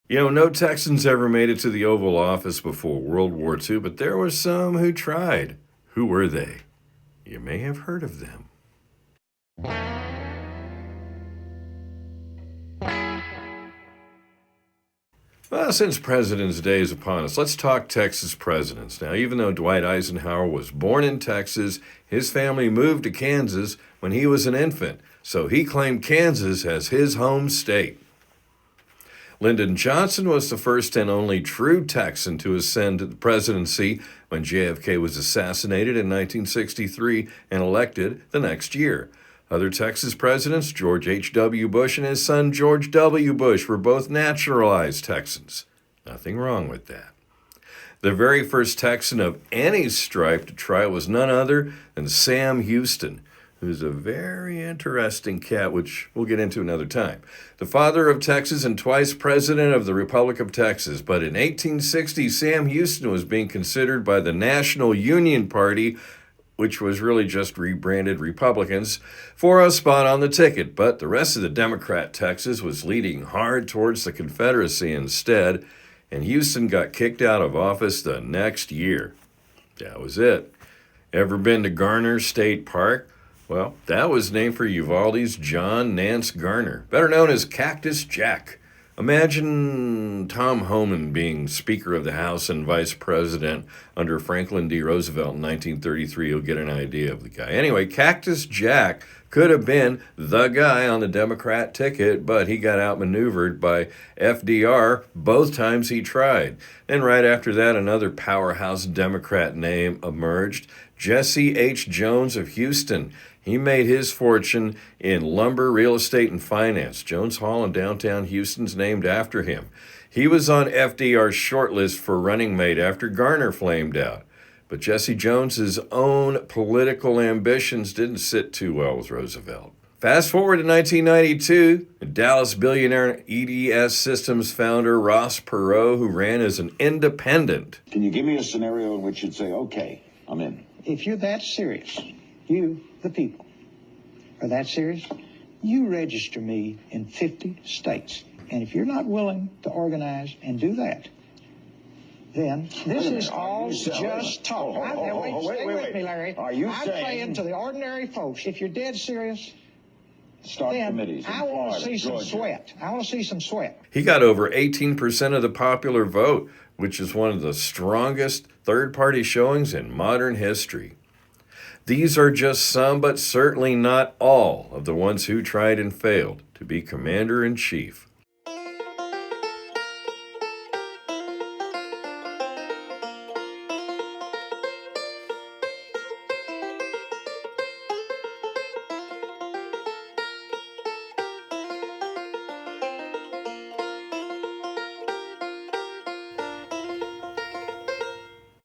No Texans ever made it to the Oval Office before World War II, but there were some who tried. Who were they? You may have heard of them. Well, since President's Day is upon us, let's talk Texas presidents. Now, even though Dwight Eisenhower was born in Texas, his family moved to Kansas when he was an infant, so he claimed Kansas as his home state. Lyndon Johnson was the first and only true Texan to ascend to the presidency when JFK was assassinated in 1963 and elected the next year. Other Texas presidents, George H.W. Bush and his son George W. Bush, were both naturalized Texans. Nothing wrong with that. The very first Texan of any stripe to try was none other than Sam Houston, who's a very interesting cat, which we'll get into another time. The father of Texas and twice president of the Republic of Texas. But in 1860, Sam Houston was being considered by the National Union Party, which was really just rebranded Republicans, for a spot on the ticket. But the rest of the Democrat Texas was leading hard towards the Confederacy instead, and Houston got kicked out of office the next year. That was it. Ever been to Garner State Park? Well, that was named for Uvalde's John Nance Garner, better known as Cactus Jack. Imagine Tom Homan being Speaker of the House and Vice President under Franklin D. Roosevelt in 1933. You'll get an idea of the guy. Anyway, Cactus Jack could have been the guy on the Democrat ticket, but he got outmaneuvered by FDR both times he tried. And right after that, another powerhouse Democrat name emerged, Jesse H. Jones of Houston. He made his fortune in lumber, real estate, and finance. Jones Hall in downtown Houston's named after him. He was on FDR's shortlist for running mate after Garner flamed out. But Jesse Jones's own political ambitions didn't sit too well with Roosevelt. Fast forward to 1992, Dallas billionaire EDS Systems founder Ross Perot, who ran as an independent. Can you give me a scenario in which you'd say, okay, I'm in? If you're that serious, you, the people, are that serious, you register me in 50 states. And if you're not willing to organize and do that, then this is all just talk. Stay with me, Larry. Are you I'm saying to the ordinary folks, if you're dead serious, start then committees in I want to Florida, see some Georgia. sweat. I want to see some sweat. He got over 18% of the popular vote, which is one of the strongest third-party showings in modern history. These are just some, but certainly not all, of the ones who tried and failed to be commander-in-chief